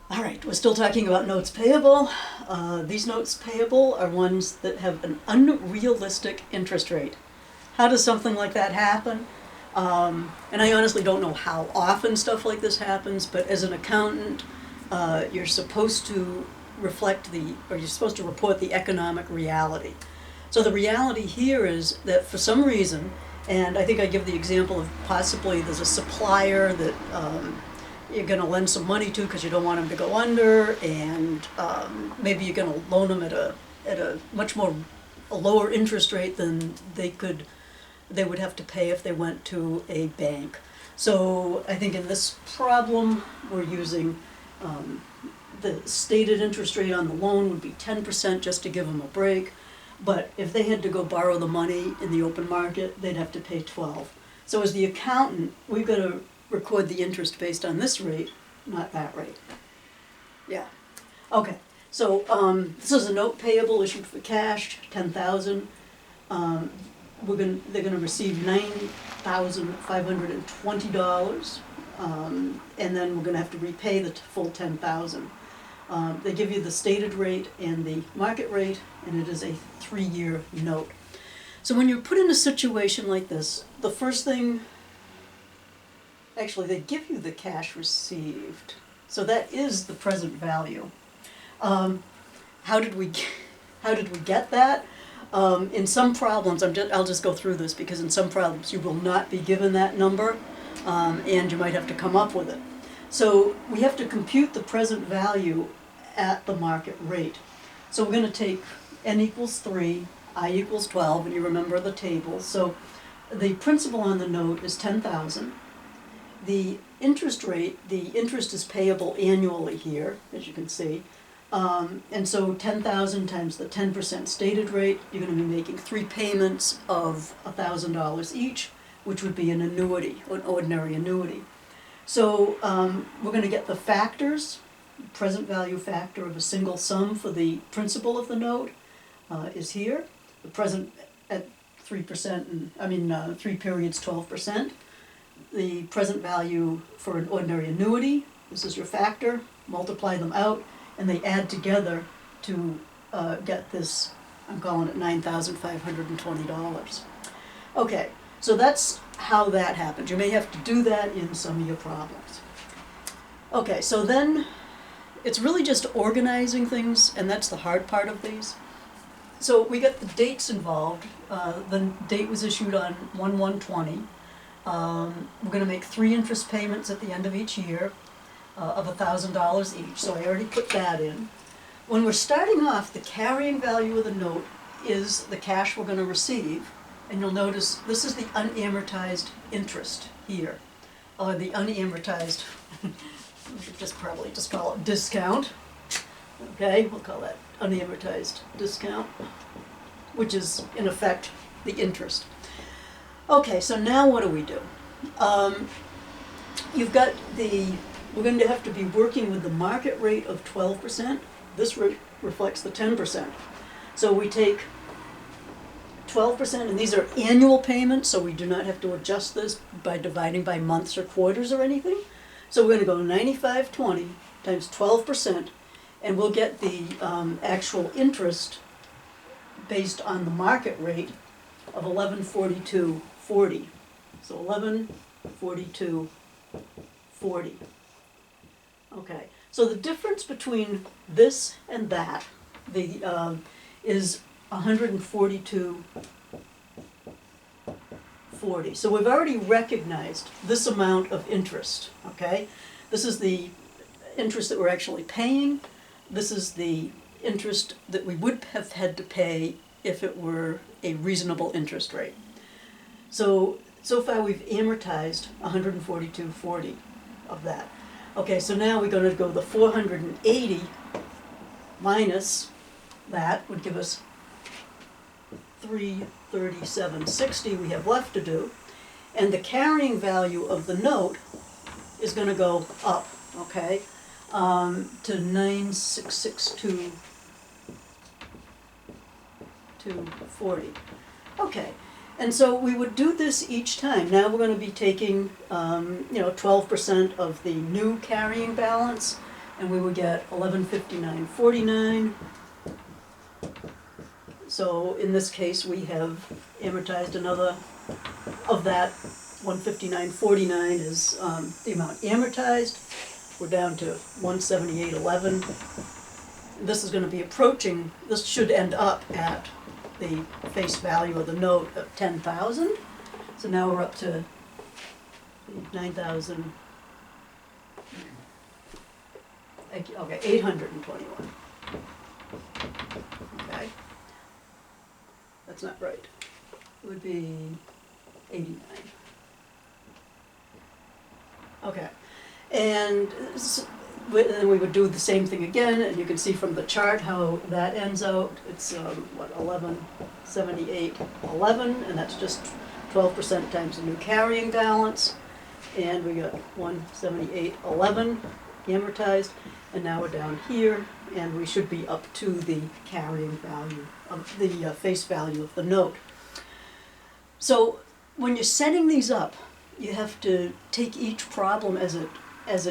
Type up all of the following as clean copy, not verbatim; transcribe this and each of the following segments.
All right, we're still talking about notes payable. These notes payable are ones that have an unrealistic interest rate. How does something like that happen? And I honestly don't know how often stuff like this happens, but as an accountant, you're supposed to you're supposed to report the economic reality. So the reality here is that for some reason, and I think I give the example of possibly there's a supplier that you're going to lend some money to because you don't want them to go under, and maybe you're going to loan them at a much more a lower interest rate than they would have to pay if they went to a bank. So I think in this problem we're using the stated interest rate on the loan would be 10% just to give them a break. But if they had to go borrow the money in the open market, they'd have to pay 12. So as the accountant, we've got to record the interest based on this rate, not that rate. Yeah. Okay. So this is a note payable issued for cash, $10,000. They're gonna receive $9,520, and then we're gonna have to repay the full $10,000. They give you the stated rate and the market rate, and it is a 3-year note. So when you're put in a situation like this, the first thing, actually they give you the cash received, so that is the present value. How did we get that? In some problems, I'll just go through this because in some problems you will not be given that number, and you might have to come up with it. So we have to compute the present value at the market rate. So we're going to take n equals 3, I equals 12, and you remember the table. So the principal on the note is 10,000. The interest rate, the interest is payable annually here, as you can see. And so 10,000 times the 10% stated rate, you're going to be making 3 payments of $1,000 each, which would be an annuity, an ordinary annuity. So we're going to get the factors. Present value factor of a single sum for the principal of the note is here. The present at 3%, and 3 periods, 12%. The present value for an ordinary annuity, this is your factor, multiply them out, and they add together to get this, I'm calling it $9,520. Okay, so that's how that happens. You may have to do that in some of your problems. Okay, so then it's really just organizing things, and that's the hard part of these. So we got the dates involved. The date was issued on 1/1/20. We're going to make 3 interest payments at the end of each year of $1,000 each, so I already put that in. When we're starting off, the carrying value of the note is the cash we're going to receive, and you'll notice this is the unamortized interest here, or the unamortized, we should probably call it discount. Okay, we'll call that unamortized discount, which is in effect the interest. Okay, so now what do we do? We're going to have to be working with the market rate of 12%. This reflects the 10%. So we take 12%, and these are annual payments, so we do not have to adjust this by dividing by months or quarters or anything. So we're going to go 9520 times 12%, and we'll get the actual interest based on the market rate of 1142.40. So 1142.40. Okay, so the difference between this and that is 142.40. So we've already recognized this amount of interest, okay? This is the interest that we're actually paying. This is the interest that we would have had to pay if it were a reasonable interest rate. So far we've amortized 142.40 of that. Okay, so now we're going to go the 480 minus that would give us 337.60 we have left to do, and the carrying value of the note is going to go up, okay, to 9,662.40. Okay, and so we would do this each time. Now we're going to be taking 12% of the new carrying balance, and we would get 1159.49. So in this case, we have amortized another, of that 159.49 is the amount amortized. We're down to 178.11. This is going to be approaching, this should end up at the face value of the note of 10,000. So now we're up to 9,000, okay, 821. Okay. That's not right. It would be 89. Okay. And then we would do the same thing again, and you can see from the chart how that ends out. It's, what, 1178.11, and that's just 12% times the new carrying balance. And we got 178.11 amortized, and now we're down here, and we should be up to the carrying value of the face value of the note. So when you're setting these up, you have to take each problem as it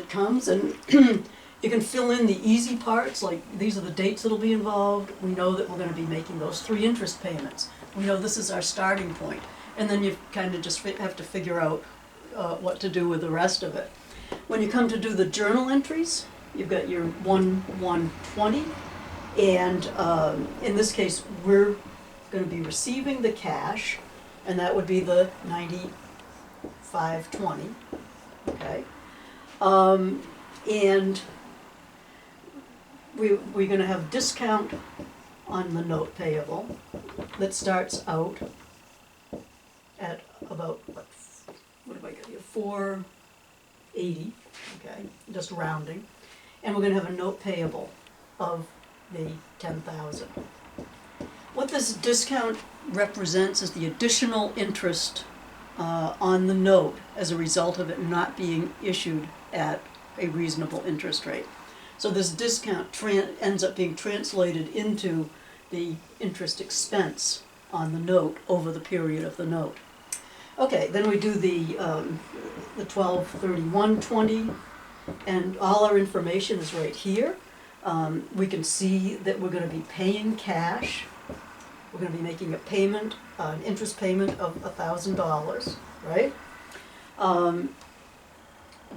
comes, and you can fill in the easy parts, like these are the dates that'll be involved. We know that we're going to be making those 3 interest payments. We know this is our starting point, and then you kind of just have to figure out what to do with the rest of it. When you come to do the journal entries, you've got your 1/1/20, and in this case, we're going to be receiving the cash, and that would be the 95.20. Okay, and we're going to have discount on the note payable that starts out at about what have I got here? 480. Okay, just rounding, and we're going to have a note payable of the 10,000. What this discount represents is the additional interest on the note as a result of it not being issued at a reasonable interest rate. So this discount ends up being translated into the interest expense on the note over the period of the note. Okay, then we do the 12/31/20, and all our information is right here. We can see that we're going to be paying cash. We're going to be making a payment, an interest payment of $1,000, right?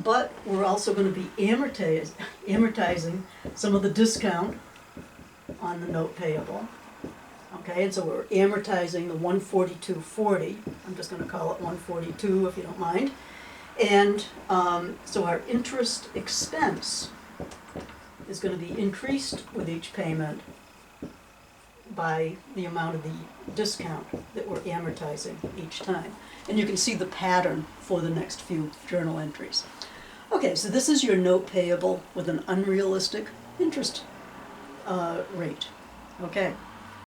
But we're also going to be amortizing some of the discount on the note payable. Okay, and so we're amortizing the 142.40. I'm just going to call it 142 if you don't mind. And so our interest expense is going to be increased with each payment by the amount of the discount that we're amortizing each time. And you can see the pattern for the next few journal entries. Okay, so this is your note payable with an unrealistic interest rate. Okay.